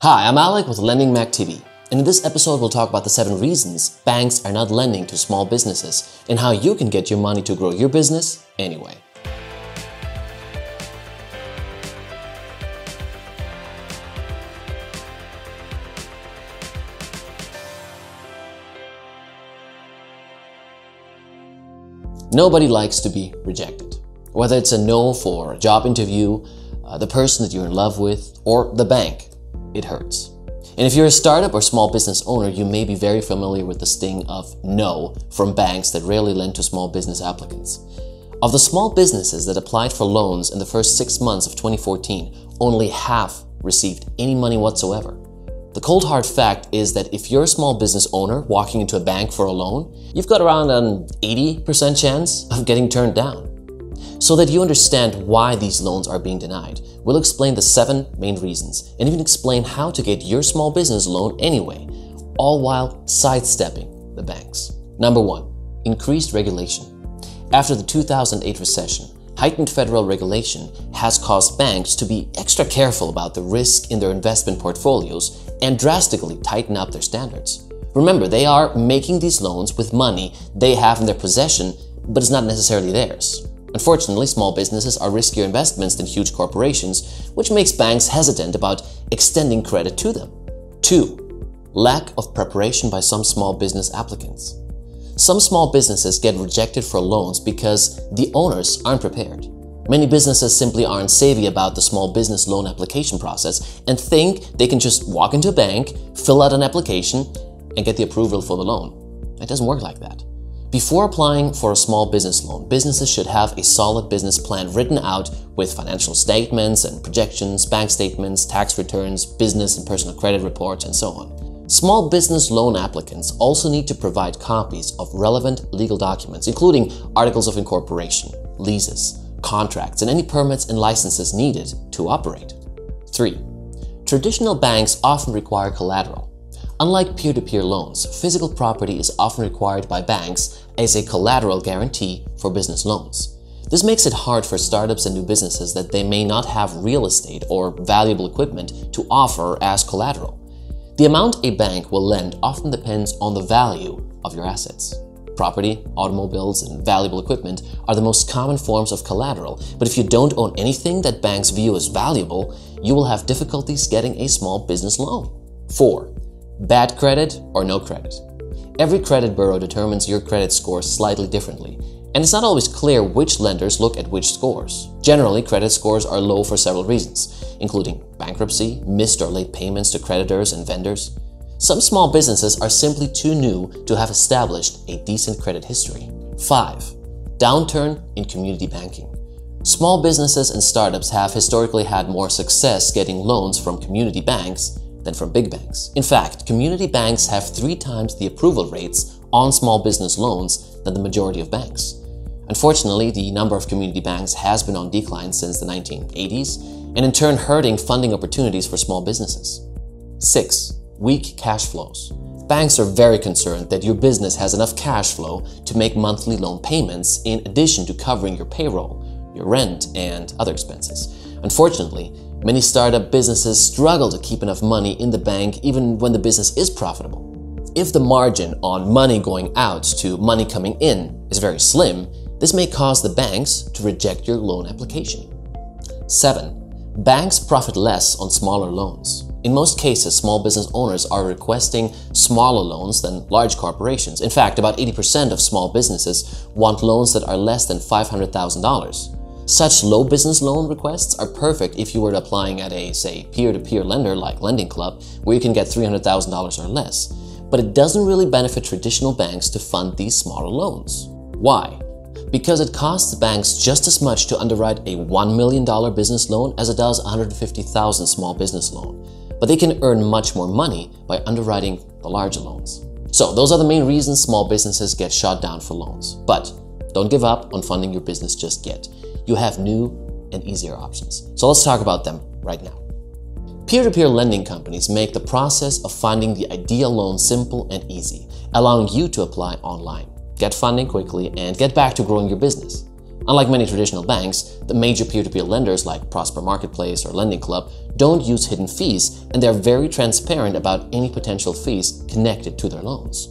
Hi, I'm Alec with Lending Mac TV, and in this episode we'll talk about the 7 reasons banks are not lending to small businesses and how you can get your money to grow your business anyway. Nobody likes to be rejected. Whether it's a no for a job interview, the person that you're in love with, or the bank, it hurts. And if you're a startup or small business owner, you may be very familiar with the sting of no from banks that rarely lend to small business applicants. Of the small businesses that applied for loans in the first 6 months of 2014, only half received any money whatsoever. The cold hard fact is that if you're a small business owner walking into a bank for a loan, you've got around an 80% chance of getting turned down. So that you understand why these loans are being denied, we'll explain the 7 main reasons and even explain how to get your small business loan anyway, all while sidestepping the banks. Number 1, increased regulation. After the 2008 recession, heightened federal regulation has caused banks to be extra careful about the risk in their investment portfolios and drastically tighten up their standards. Remember, they are making these loans with money they have in their possession, but it's not necessarily theirs. Unfortunately, small businesses are riskier investments than huge corporations, which makes banks hesitant about extending credit to them. 2. Lack of preparation by some small business applicants. Some small businesses get rejected for loans because the owners aren't prepared. Many businesses simply aren't savvy about the small business loan application process and think they can just walk into a bank, fill out an application, and get the approval for the loan. It doesn't work like that. Before applying for a small business loan, businesses should have a solid business plan written out with financial statements and projections, bank statements, tax returns, business and personal credit reports, and so on. Small business loan applicants also need to provide copies of relevant legal documents, including articles of incorporation, leases, contracts, and any permits and licenses needed to operate. 3. Traditional banks often require collateral. Unlike peer-to-peer loans, physical property is often required by banks as a collateral guarantee for business loans. This makes it hard for startups and new businesses that they may not have real estate or valuable equipment to offer as collateral. The amount a bank will lend often depends on the value of your assets. Property, automobiles, and valuable equipment are the most common forms of collateral, but if you don't own anything that banks view as valuable, you will have difficulties getting a small business loan. 4. Bad credit or no credit. Every credit bureau determines your credit score slightly differently, and it's not always clear which lenders look at which scores. Generally, credit scores are low for several reasons, including bankruptcy, missed or late payments to creditors and vendors. Some small businesses are simply too new to have established a decent credit history. 5. Downturn in community banking. Small businesses and startups have historically had more success getting loans from community banks than from big banks. In fact, community banks have 3 times the approval rates on small business loans than the majority of banks. Unfortunately, the number of community banks has been on decline since the 1980s, and in turn hurting funding opportunities for small businesses. 6. Weak cash flows. Banks are very concerned that your business has enough cash flow to make monthly loan payments in addition to covering your payroll, your rent, and other expenses. Unfortunately, many startup businesses struggle to keep enough money in the bank even when the business is profitable. If the margin on money going out to money coming in is very slim, this may cause the banks to reject your loan application. 7. Banks profit less on smaller loans. In most cases, small business owners are requesting smaller loans than large corporations. In fact, about 80% of small businesses want loans that are less than $500,000. Such low business loan requests are perfect if you were applying at a, say, peer-to-peer lender like Lending Club, where you can get $300,000 or less. But it doesn't really benefit traditional banks to fund these smaller loans. Why? Because it costs banks just as much to underwrite a $1 million business loan as it does a $150,000 small business loan. But they can earn much more money by underwriting the larger loans. So those are the main reasons small businesses get shot down for loans. But don't give up on funding your business just yet. You have new and easier options. So let's talk about them right now. Peer-to-peer lending companies make the process of finding the ideal loan simple and easy, allowing you to apply online, get funding quickly, and get back to growing your business. Unlike many traditional banks, the major peer-to-peer lenders like Prosper Marketplace or Lending Club don't use hidden fees, and they're very transparent about any potential fees connected to their loans.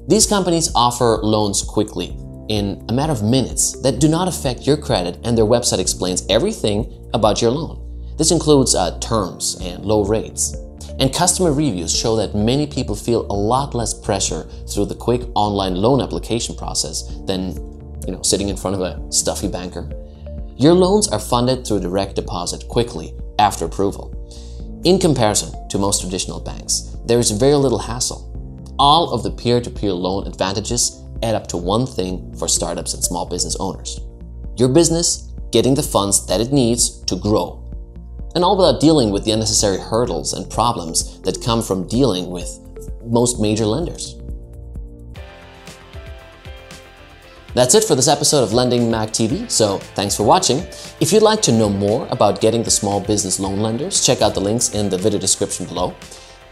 These companies offer loans quickly, in a matter of minutes, that do not affect your credit, and their website explains everything about your loan. This includes terms and low rates. And customer reviews show that many people feel a lot less pressure through the quick online loan application process than sitting in front of a stuffy banker. Your loans are funded through direct deposit quickly after approval. In comparison to most traditional banks, there is very little hassle. All of the peer-to-peer loan advantages add up to one thing for startups and small business owners: your business getting the funds that it needs to grow. And all without dealing with the unnecessary hurdles and problems that come from dealing with most major lenders. That's it for this episode of Lending Mac TV, so thanks for watching. If you'd like to know more about getting the small business loan lenders, check out the links in the video description below.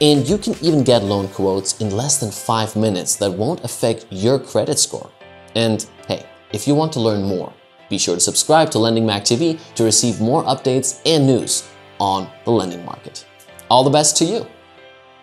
And you can even get loan quotes in less than 5 minutes that won't affect your credit score. And hey, if you want to learn more, be sure to subscribe to Lending Mac TV to receive more updates and news on the lending market. All the best to you!